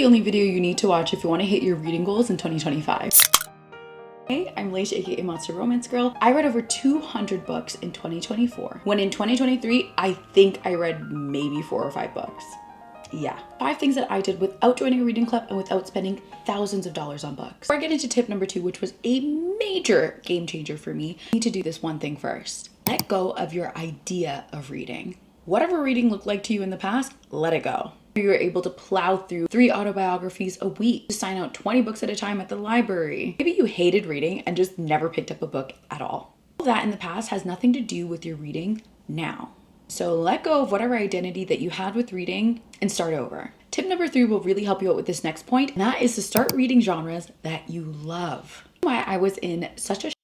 the only video you need to watch if you want to hit your reading goals in 2025. Hey, I'm Laisha, aka Monster Romance Girl. I read over 200 books in 2024, when in 2023, I think I read maybe 4 or 5 books. Yeah. 5 things that I did without joining a reading club and without spending thousands of dollars on books. Before I get into tip number 2, which was a major game changer for me, you need to do this one thing first. Let go of your idea of reading. Whatever reading looked like to you in the past, let it go. You were able to plow through 3 autobiographies a week, to sign out 20 books at a time at the library. Maybe you hated reading and just never picked up a book at all. All that in the past has nothing to do with your reading now. So let go of whatever identity that you had with reading and start over. Tip number 3 will really help you out with this next point, and that is to start reading genres that you love. Why I was in such a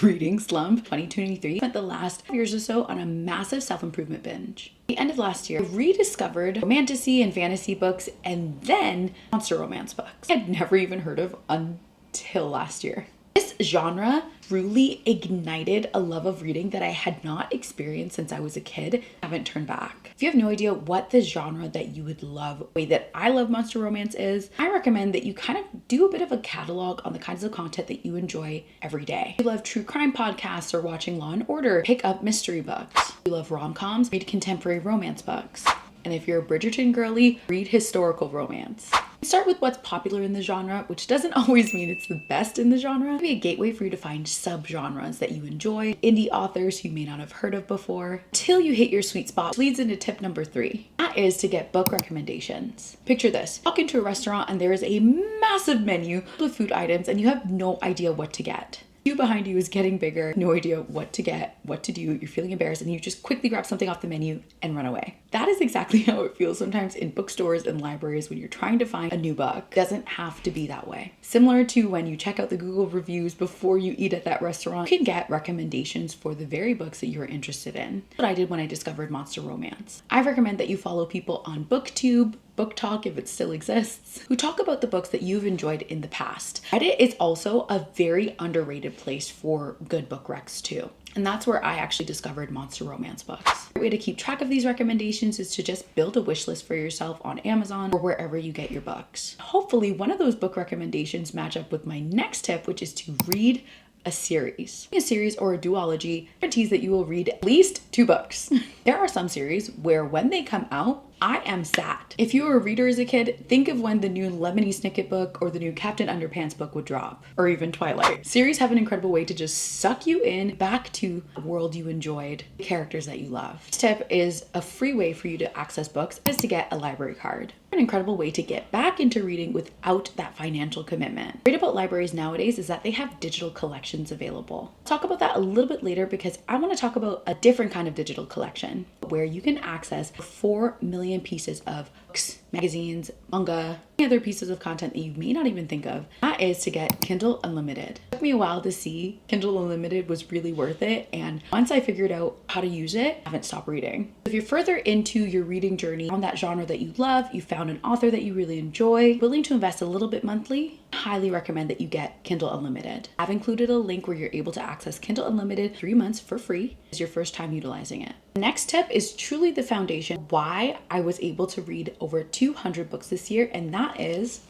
reading slump 2023, spent the last 5 years or so on a massive self-improvement binge. At the end of last year, I rediscovered romantasy and fantasy books and then monster romance books I had never even heard of until last year. This genre truly ignited a love of reading that I had not experienced since I was a kid. I haven't turned back. If you have no idea what the genre that you would love, the way that I love monster romance is, I recommend that you kind of do a bit of a catalog on the kinds of content that you enjoy every day. If you love true crime podcasts or watching Law & Order, pick up mystery books. If you love rom-coms, read contemporary romance books. And if you're a Bridgerton girly, read historical romance. Start with what's popular in the genre, which doesn't always mean it's the best in the genre. It'll be a gateway for you to find subgenres that you enjoy, indie authors you may not have heard of before, till you hit your sweet spot, which leads into tip number 3. That is to get book recommendations. Picture this. Walk into a restaurant and there is a massive menu with food items and you have no idea what to get. You behind you is getting bigger, no idea what to get, what to do, you're feeling embarrassed, and you just quickly grab something off the menu and run away. That is exactly how it feels sometimes in bookstores and libraries when you're trying to find a new book. It doesn't have to be that way. Similar to when you check out the Google reviews before you eat at that restaurant, you can get recommendations for the very books that you are interested in. That's what I did when I discovered monster romance. I recommend that you follow people on BookTube, BookTok, if it still exists, who talk about the books that you've enjoyed in the past. Reddit is also a very underrated place for good book recs too. And that's where I actually discovered monster romance books. A way to keep track of these recommendations is to just build a wish list for yourself on Amazon or wherever you get your books. Hopefully one of those book recommendations match up with my next tip, which is to read a series. A series or a duology guarantees that you will read at least 2 books. There are some series where when they come out, I am sad. If you were a reader as a kid, think of when the new Lemony Snicket book or the new Captain Underpants book would drop, or even Twilight. Series have an incredible way to just suck you in back to the world you enjoyed, the characters that you love. This tip is a free way for you to access books is to get a library card. An incredible way to get back into reading without that financial commitment. Great about libraries nowadays is that they have digital collections available. I'll talk about that a little bit later because I want to talk about a different kind of digital collection where you can access 4 million pieces of books, magazines, manga, any other pieces of content that you may not even think of. That is to get Kindle Unlimited. It took me a while to see Kindle Unlimited was really worth it, and once I figured out how to use it, I haven't stopped reading. If you're further into your reading journey on that genre that you love, you found an author that you really enjoy, willing to invest a little bit monthly, I highly recommend that you get Kindle Unlimited. I've included a link where you're able to access Kindle Unlimited 3 months for free as your first time utilizing it. The next tip is truly the foundation why I was able to read over 200 books this year, and that is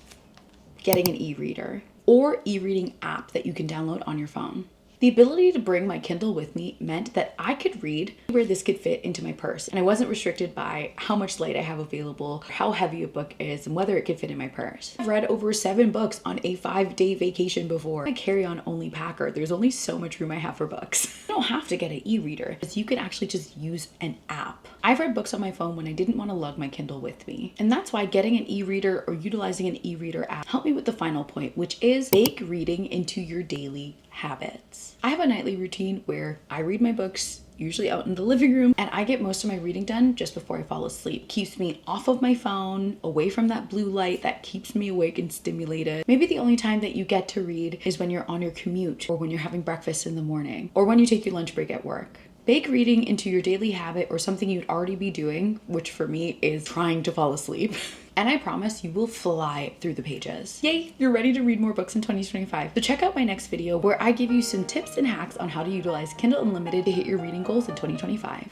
getting an e-reader or e-reading app that you can download on your phone. The ability to bring my Kindle with me meant that I could read where this could fit into my purse, and I wasn't restricted by how much light I have available, how heavy a book is, and whether it could fit in my purse. I've read over 7 books on a 5-day vacation before. I carry on only packer. There's only so much room I have for books. You don't have to get an e-reader, because you can actually just use an app. I've read books on my phone when I didn't want to lug my Kindle with me. And that's why getting an e-reader or utilizing an e-reader app helped me with the final point, which is bake reading into your daily habits. I have a nightly routine where I read my books, usually out in the living room, and I get most of my reading done just before I fall asleep. Keeps me off of my phone, away from that blue light that keeps me awake and stimulated. Maybe the only time that you get to read is when you're on your commute, or when you're having breakfast in the morning, or when you take your lunch break at work. Bake reading into your daily habit or something you'd already be doing, which for me is trying to fall asleep. And I promise you will fly through the pages. Yay, you're ready to read more books in 2025. So check out my next video where I give you some tips and hacks on how to utilize Kindle Unlimited to hit your reading goals in 2025.